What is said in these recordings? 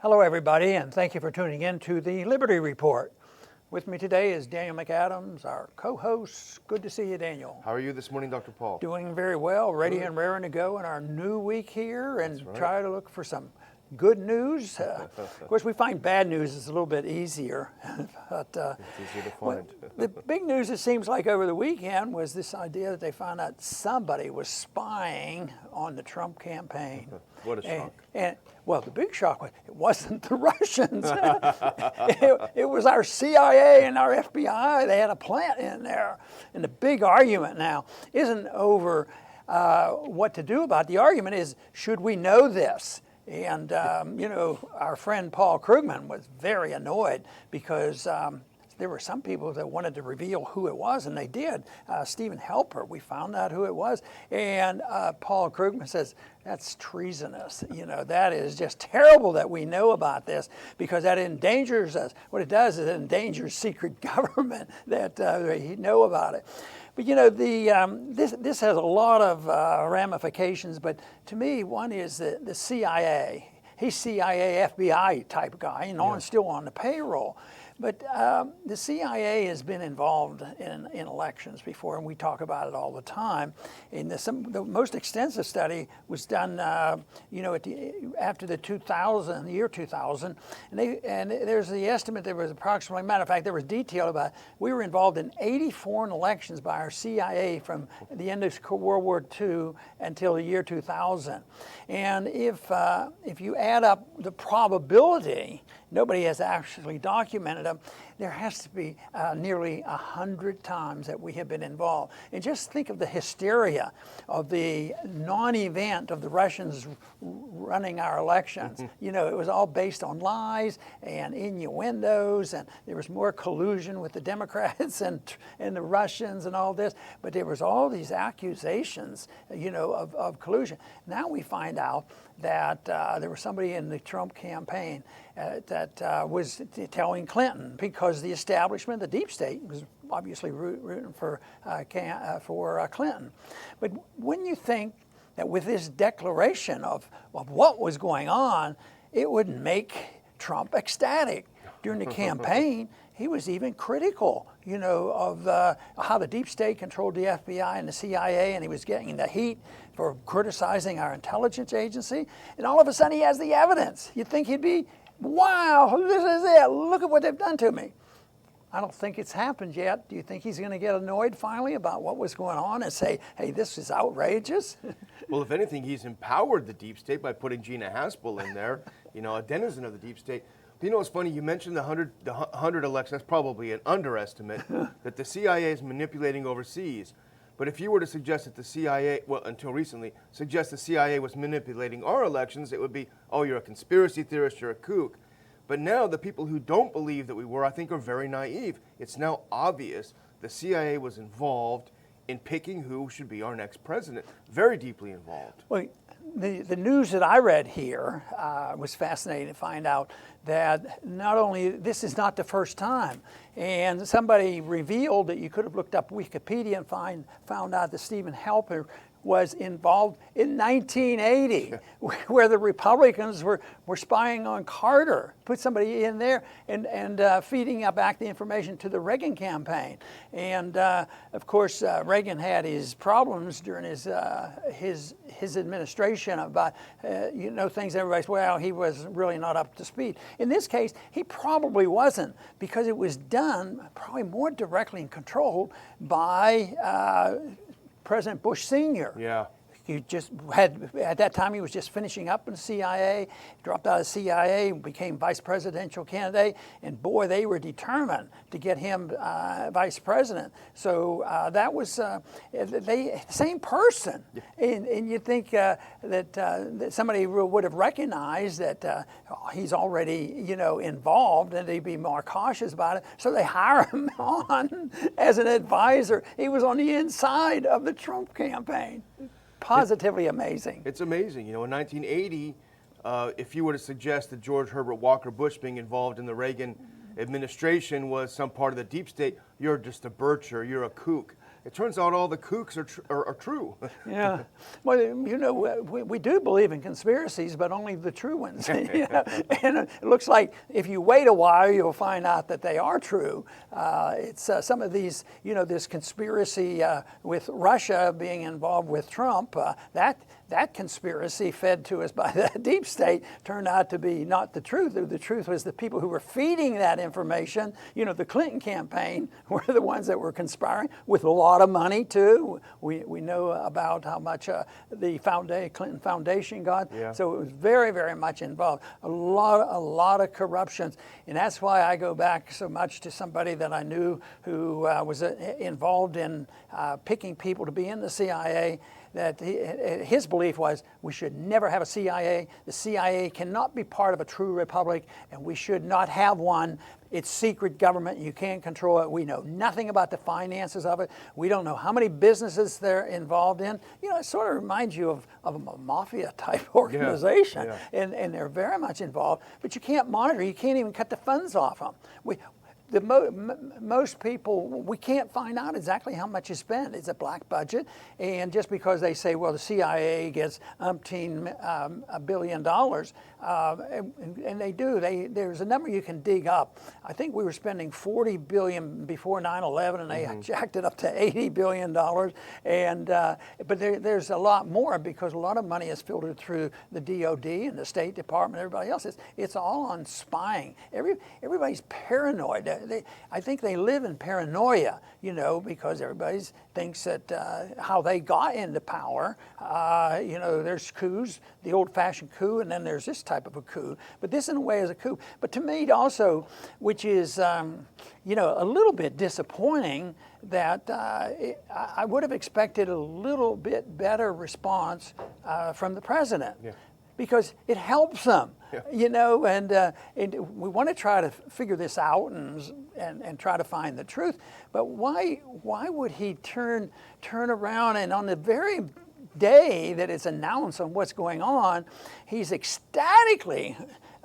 Hello, everybody, and thank you for tuning in to the Liberty Report. With me today is Daniel McAdams, our co-host. Good to see you, Daniel. How are you this morning, Dr. Paul? Doing very well, ready and raring to go in our new week here and try to look for some good news. Of course, we find bad news is a little bit easier. But, it's easier to find. The big news, it seems like, over the weekend was this idea that they found out somebody was spying on the Trump campaign. What a shock. Well, the big shock was it wasn't the Russians. it was our CIA and our FBI. They had a plant in there. And the big argument now isn't over what to do about it. The argument is, should we know this? And, our friend Paul Krugman was very annoyed because there were some people that wanted to reveal who it was, and they did. Steven Halper, we found out who it was. And Paul Krugman says, that's treasonous. That is just terrible that we know about this because that endangers us. What it does is it endangers secret government that they know about it. But this has a lot of ramifications. But to me, one is the CIA. He's CIA, FBI type guy, and on still on the payroll. But the CIA has been involved in elections before, and we talk about it all the time. And the most extensive study was done, after the year 2000, and there's the estimate there was approximately. Matter of fact, there was detail about it. We were involved in 80 foreign elections by our CIA from the end of World War II until the year 2000. And if you add up the probability, nobody has actually documented them. There has to be nearly 100 times that we have been involved. And just think of the hysteria of the non-event of the Russians running our elections. It was all based on lies and innuendos, and there was more collusion with the Democrats and the Russians and all this. But there was all these accusations, of collusion. Now we find out that there was somebody in the Trump campaign that was telling Clinton, because the establishment, the deep state, was obviously rooting for Clinton. But wouldn't you think that with this declaration of what was going on, it would make Trump ecstatic? During the campaign, he was even critical, of how the deep state controlled the FBI and the CIA, and he was getting the heat for criticizing our intelligence agency. And all of a sudden, he has the evidence. You'd think he'd be, wow, this is it. Look at what they've done to me. I don't think it's happened yet. Do you think he's going to get annoyed finally about what was going on and say, hey, this is outrageous? Well, if anything, he's empowered the deep state by putting Gina Haspel in there, a denizen of the deep state. It's funny, you mentioned the 100 elections. That's probably an underestimate that the CIA is manipulating overseas. But if you were to suggest that the CIA, until recently, suggest the CIA was manipulating our elections, it would be, oh, you're a conspiracy theorist, you're a kook. But now the people who don't believe that we were, I think, are very naive. It's now obvious the CIA was involved in picking who should be our next president. Very deeply involved. Well, the news that I read here was fascinating to find out that not only this is not the first time, and somebody revealed that you could have looked up Wikipedia and found out that Steven Halper was involved in 1980, where the Republicans were spying on Carter, put somebody in there and feeding back the information to the Reagan campaign. And of course, Reagan had his problems during his administration about, things everybody's, well, he was really not up to speed. In this case, he probably wasn't, because it was done probably more directly and controlled by President Bush Sr. Yeah. He just had, at that time, he was just finishing up in the CIA, dropped out of the CIA, became vice presidential candidate, and boy, they were determined to get him vice president. So that was the same person. Yeah. And you'd think that somebody would have recognized that he's already, involved, and they'd be more cautious about it. So they hire him on as an advisor. He was on the inside of the Trump campaign. Positively amazing. It's amazing. In 1980, if you were to suggest that George Herbert Walker Bush being involved in the Reagan administration was some part of the deep state, you're just a bircher, you're a kook. It turns out all the kooks are true. Yeah. Well, you know, we do believe in conspiracies, but only the true ones. You know? And it looks like if you wait a while, you'll find out that they are true. It's some of these, you know, this conspiracy with Russia being involved with Trump, that conspiracy fed to us by the deep state turned out to be not the truth. The truth was the people who were feeding that information. You know, the Clinton campaign were the ones that were conspiring with a lot of money too. We know about how much the Clinton Foundation got. Yeah. So it was very, very much involved. A lot of corruptions, and that's why I go back so much to somebody that I knew who was involved in picking people to be in the CIA. That his belief was we should never have a CIA. The CIA cannot be part of a true republic, and we should not have one. It's secret government. You can't control it. We know nothing about the finances of it. We don't know how many businesses they're involved in. You know, it sort of reminds you of a mafia-type organization, Yeah. And they're very much involved. But you can't monitor. You can't even cut the funds off them. Most people, we can't find out exactly how much is spent. It's a black budget, and just because they say, well, the CIA gets umpteen $1 billion, and they do. There's a number you can dig up. I think we were spending $40 billion before 9/11, and they jacked it up to $80 billion. And but there's a lot more because a lot of money is filtered through the DOD and the State Department. Everybody else, it's all on spying. Everybody's paranoid. I think they live in paranoia, you know, because everybody thinks that how they got into power. You know, there's coups, the old-fashioned coup, and then there's this type of a coup. But this, in a way, is a coup. But to me, also, which is, you know, a little bit disappointing, that I would have expected a little bit better response from the president. Yeah. Because it helps them, Yeah. you know, and we want to try to figure this out and try to find the truth. But why would he turn around and on the very day that it's announced on what's going on, he's ecstatically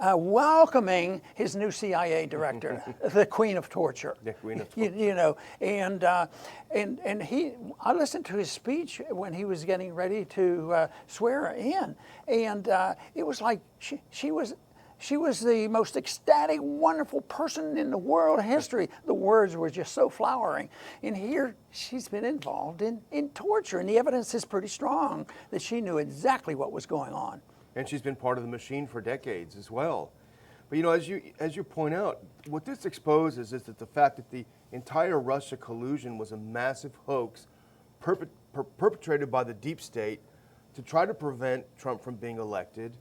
welcoming his new CIA director, the Queen of Torture. The Queen of Torture. You know, and I listened to his speech when he was getting ready to swear her in, and it was like she was the most ecstatic, wonderful person in the world history. The words were just so flowering. And here she's been involved in torture, and the evidence is pretty strong that she knew exactly what was going on. And she's been part of the machine for decades as well. But you know, as you point out, what this exposes is that the fact that the entire Russia collusion was a massive hoax perpetrated by the deep state to try to prevent Trump from being elected.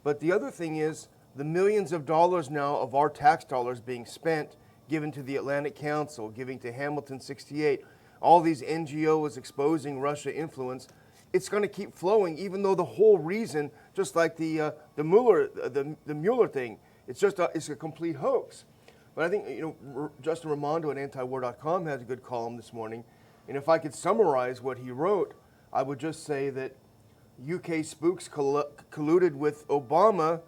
But the other thing is the millions of dollars now of our tax dollars being spent, given to the Atlantic Council, giving to Hamilton 68, all these NGOs exposing Russia influence. It's going to keep flowing, even though the whole reason, just like the Mueller thing, it's a complete hoax. But I think, you know, Justin Raimondo at antiwar.com has a good column this morning, and if I could summarize what he wrote, I would just say that UK spooks colluded with Obama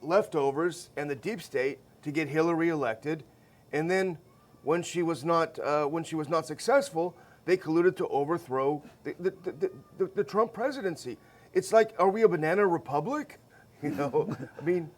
leftovers and the deep state to get Hillary elected, and then when she was not successful, they colluded to overthrow the Trump presidency. It's like, are we a banana republic? You know, I mean.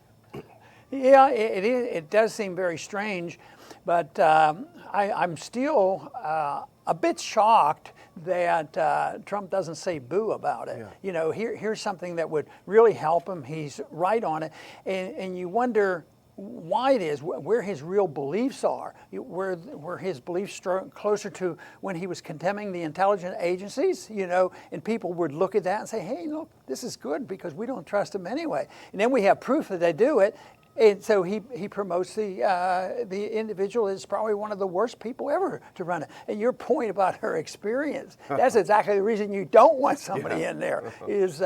Yeah, it does seem very strange, but I'm still a bit shocked that Trump doesn't say boo about it. Yeah. You know, here's something that would really help him. He's right on it, and you wonder why it is, where his real beliefs are, where his beliefs closer to when he was condemning the intelligence agencies, you know, and people would look at that and say, hey, look, this is good because we don't trust them anyway. And then we have proof that they do it. And so he promotes the individual is probably one of the worst people ever to run it. And your point about her experience, that's exactly the reason you don't want somebody in there, is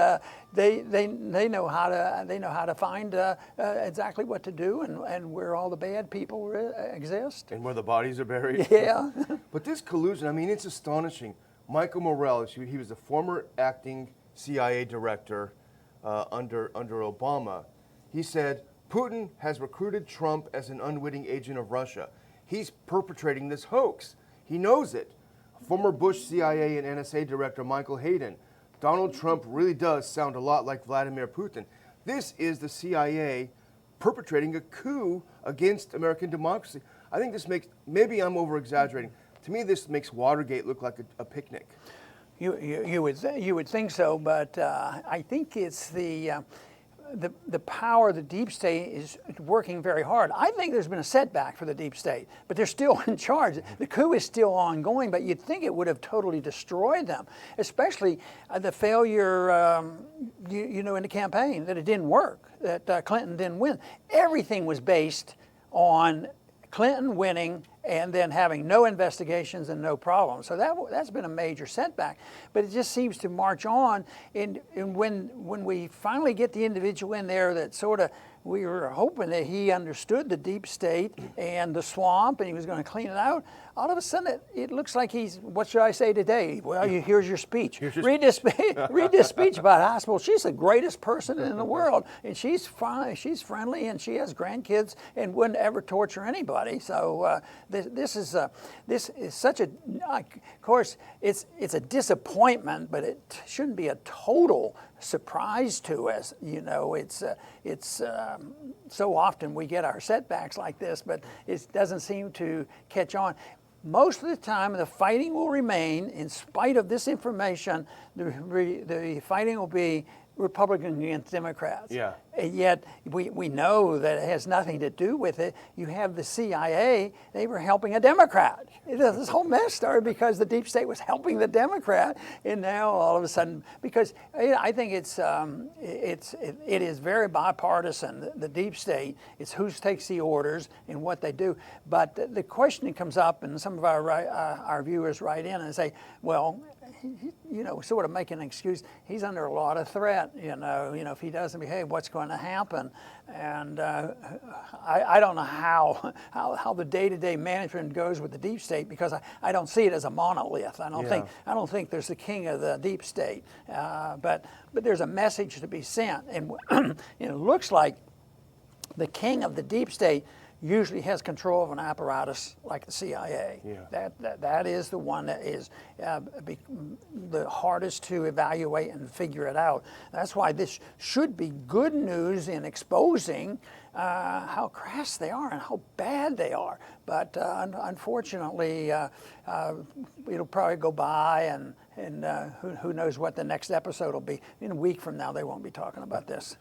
they know how to find exactly what to do and where all the bad people exist. And where the bodies are buried. Yeah. But this collusion, I mean, it's astonishing. Michael Morell, he was the former acting CIA director under Obama. He said, Putin has recruited Trump as an unwitting agent of Russia. He's perpetrating this hoax. He knows it. Former Bush CIA and NSA Director Michael Hayden. Donald Trump really does sound a lot like Vladimir Putin. This is the CIA perpetrating a coup against American democracy. I think this makes, maybe I'm over-exaggerating, to me this makes Watergate look like a picnic. You would think so, but I think it's the power of the deep state is working very hard. I think there's been a setback for the deep state, but they're still in charge. The coup is still ongoing, but you'd think it would have totally destroyed them, especially the failure, in the campaign, that it didn't work, that Clinton didn't win. Everything was based on Clinton winning and then having no investigations and no problems. So that's been a major setback. But it just seems to march on. And when we finally get the individual in there that sort of, we were hoping that he understood the deep state and the swamp and he was going to clean it out, all of a sudden it looks like he's, what should I say today? Well, here's your speech. Read this speech about hospital. She's the greatest person in the world, and she's fine, she's friendly, and she has grandkids and wouldn't ever torture anybody. So this is such a, of course, it's a disappointment, but it shouldn't be a total surprise to us. It's so often we get our setbacks like this, but it doesn't seem to catch on. Most of the time, the fighting will remain, in spite of this information, the fighting will be Republicans against Democrats. Yeah. And yet, we know that it has nothing to do with it. You have the CIA, they were helping a Democrat. This whole mess started because the deep state was helping the Democrat, and now all of a sudden, because I think it is very bipartisan, the deep state. It's who takes the orders and what they do. But the question that comes up, and some of our viewers write in and say, well, sort of making an excuse. He's under a lot of threat. If he doesn't behave, what's going to happen? And I don't know how the day-to-day management goes with the deep state, because I don't see it as a monolith. I don't think there's the king of the deep state. But there's a message to be sent, and it looks like the king of the deep state usually has control of an apparatus like the CIA. Yeah. That is the one that is the hardest to evaluate and figure it out. That's why this should be good news in exposing how crass they are and how bad they are. But unfortunately, it'll probably go by, and who knows what the next episode will be. In a week from now, they won't be talking about this.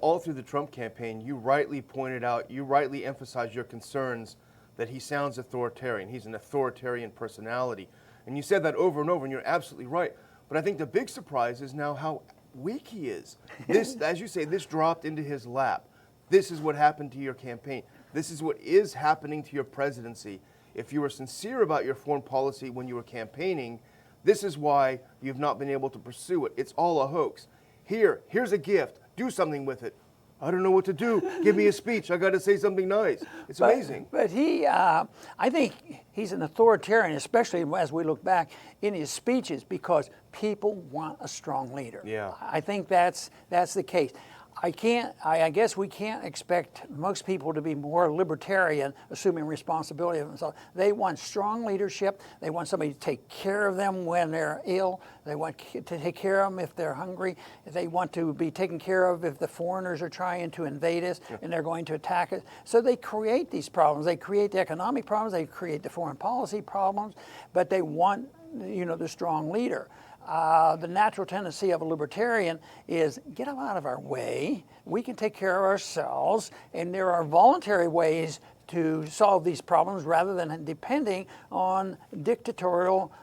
All through the Trump campaign, you rightly pointed out, you rightly emphasized your concerns that he sounds authoritarian. He's an authoritarian personality. And you said that over and over, and you're absolutely right. But I think the big surprise is now how weak he is. This, as you say, this dropped into his lap. This is what happened to your campaign. This is what is happening to your presidency. If you were sincere about your foreign policy when you were campaigning, this is why you've not been able to pursue it. It's all a hoax. Here's a gift. Do something with it. I don't know what to do. Give me a speech. I got to say something nice. It's amazing. But I think he's an authoritarian, especially as we look back in his speeches, because people want a strong leader. Yeah. I think that's the case. I guess we can't expect most people to be more libertarian, assuming responsibility of themselves. They want strong leadership. They want somebody to take care of them when they're ill. They want to take care of them if they're hungry. They want to be taken care of if the foreigners are trying to invade us and they're going to attack us. So they create these problems. They create the economic problems. They create the foreign policy problems. But they want, the strong leader. The natural tendency of a libertarian is get out of our way. We can take care of ourselves, and there are voluntary ways to solve these problems rather than depending on dictatorial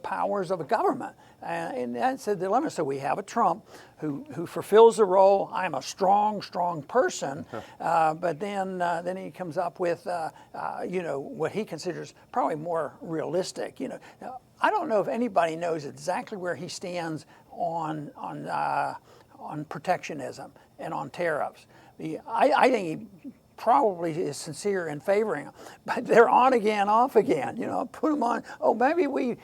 powers of a government. And that's a dilemma. So we have a Trump who fulfills the role. I'm a strong person, but then he comes up with what he considers probably more realistic. Now, I don't know if anybody knows exactly where he stands on protectionism and on tariffs. I think he probably is sincere in favoring them, but they're on again, off again. Put them on. Oh, maybe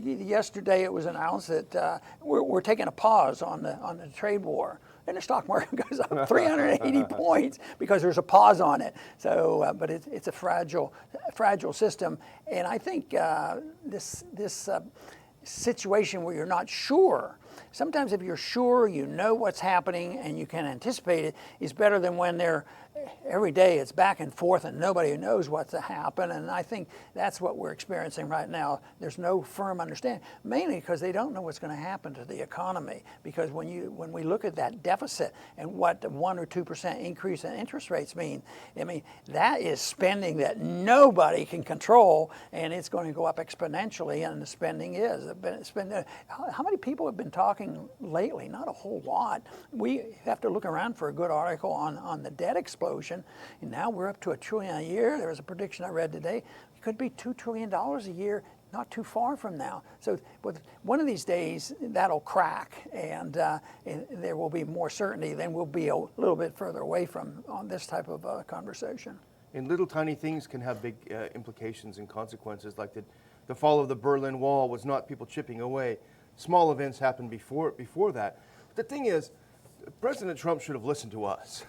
yesterday it was announced that we're taking a pause on the trade war. and the stock market goes up 380 points because there's a pause on it. So, but it's a fragile system, and I think this situation where you're not sure. Sometimes if you're sure, you know what's happening and you can anticipate it, is better than when every day it's back and forth and nobody knows what's to happen. And I think that's what we're experiencing right now. There's no firm understanding, mainly because they don't know what's going to happen to the economy. Because when we look at that deficit and what the 1 or 2% increase in interest rates mean, I mean, that is spending that nobody can control, and it's going to go up exponentially, and the spending is. How many people have been talking lately? Not a whole lot. We have to look around for a good article on the debt explosion. And now we're up to $1 trillion a year. There was a prediction I read today. It could be $2 trillion a year, not too far from now. So one of these days, that'll crack, and there will be more certainty. Then we'll be a little bit further away from on this type of conversation. And little tiny things can have big implications and consequences, like the fall of the Berlin Wall was not people chipping away. Small events happened before that. But the thing is, President Trump should have listened to us.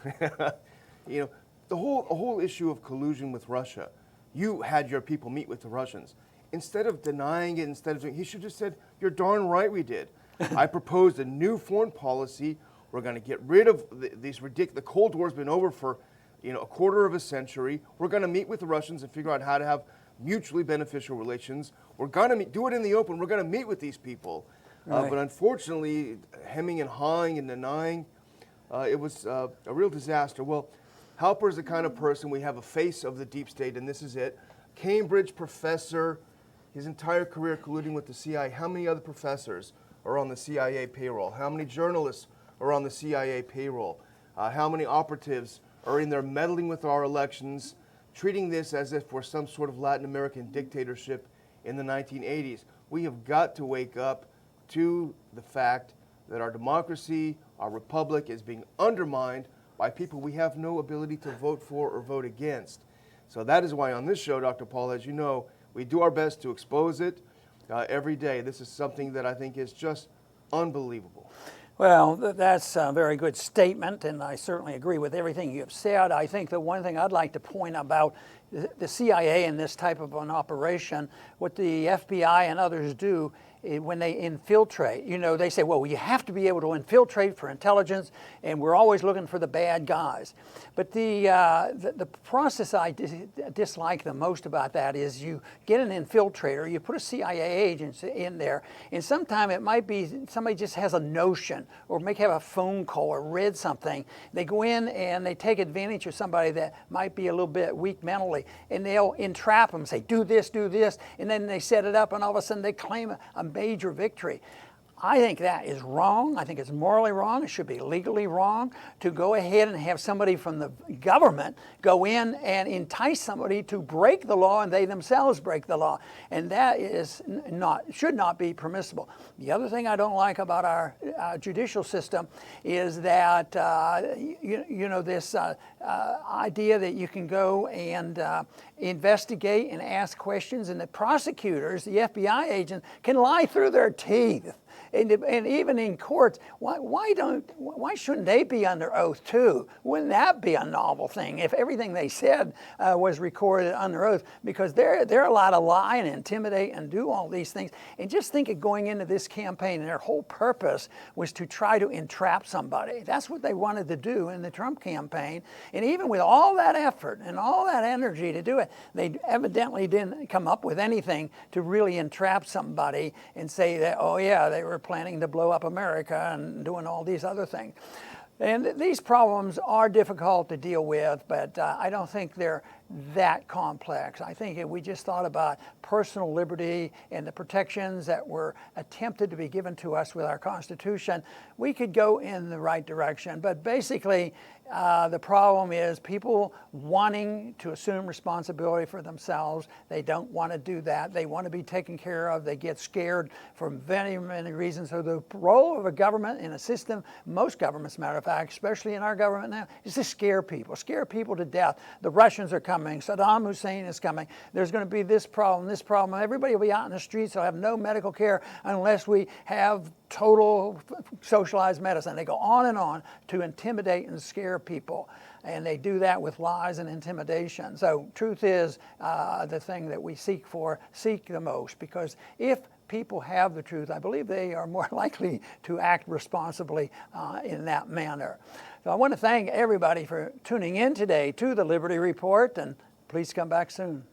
You know, the whole issue of collusion with Russia, you had your people meet with the Russians. Instead of denying it, he should have said, "You're darn right we did. I proposed a new foreign policy. We're going to get rid of these ridiculous. The Cold War's been over for, a quarter of a century. We're going to meet with the Russians and figure out how to have mutually beneficial relations. We're going to do it in the open. We're going to meet with these people." Right. But unfortunately, hemming and hawing and denying, it was a real disaster. Well, Halper is the kind of person, we have a face of the deep state, and this is it. Cambridge professor, his entire career colluding with the CIA. How many other professors are on the CIA payroll? How many journalists are on the CIA payroll? How many operatives are in there meddling with our elections, treating this as if we're some sort of Latin American dictatorship in the 1980s? We have got to wake up to the fact that our democracy, our republic, is being undermined by people we have no ability to vote for or vote against. So that is why on this show, Dr. Paul, as you know, we do our best to expose it every day. This is something that I think is just unbelievable. Well, that's a very good statement, and I certainly agree with everything you've said. I think the one thing I'd like to point about the CIA in this type of an operation, what the FBI and others do when they infiltrate, they say, well, you have to be able to infiltrate for intelligence, and we're always looking for the bad guys. But the process I dislike the most about that is you get an infiltrator, you put a CIA agent in there, and sometimes it might be somebody just has a notion or may have a phone call or read something. They go in and they take advantage of somebody that might be a little bit weak mentally, and they'll entrap them, say, do this, and then they set it up, and all of a sudden they claim a major victory. I think that is wrong. I think it's morally wrong. It should be legally wrong to go ahead and have somebody from the government go in and entice somebody to break the law, and they themselves break the law. And that should not be permissible. The other thing I don't like about our judicial system is that this idea that you can go and investigate and ask questions, and the prosecutors, the FBI agents, can lie through their teeth. And even in courts, why shouldn't they be under oath too? Wouldn't that be a novel thing if everything they said was recorded under oath? Because they're allowed to lie and intimidate and do all these things. And just think of going into this campaign, and their whole purpose was to try to entrap somebody. That's what they wanted to do in the Trump campaign. And even with all that effort and all that energy to do it, they evidently didn't come up with anything to really entrap somebody and say that, oh yeah, they were planning to blow up America and doing all these other things. And these problems are difficult to deal with, but I don't think they're that complex. I think if we just thought about personal liberty and the protections that were attempted to be given to us with our Constitution, we could go in the right direction. But basically, the problem is people wanting to assume responsibility for themselves. They don't want to do that. They want to be taken care of. They get scared for many, many reasons. So the role of a government in a system, most governments, matter of fact, especially in our government now, is to scare people to death. The Russians are coming. coming, Saddam Hussein is coming, there's going to be this problem, everybody will be out in the streets, they'll have no medical care unless we have total socialized medicine. They go on and on to intimidate and scare people. And they do that with lies and intimidation. So truth is the thing that we seek the most, because if people have the truth, I believe they are more likely to act responsibly in that manner. So I want to thank everybody for tuning in today to the Liberty Report, and please come back soon.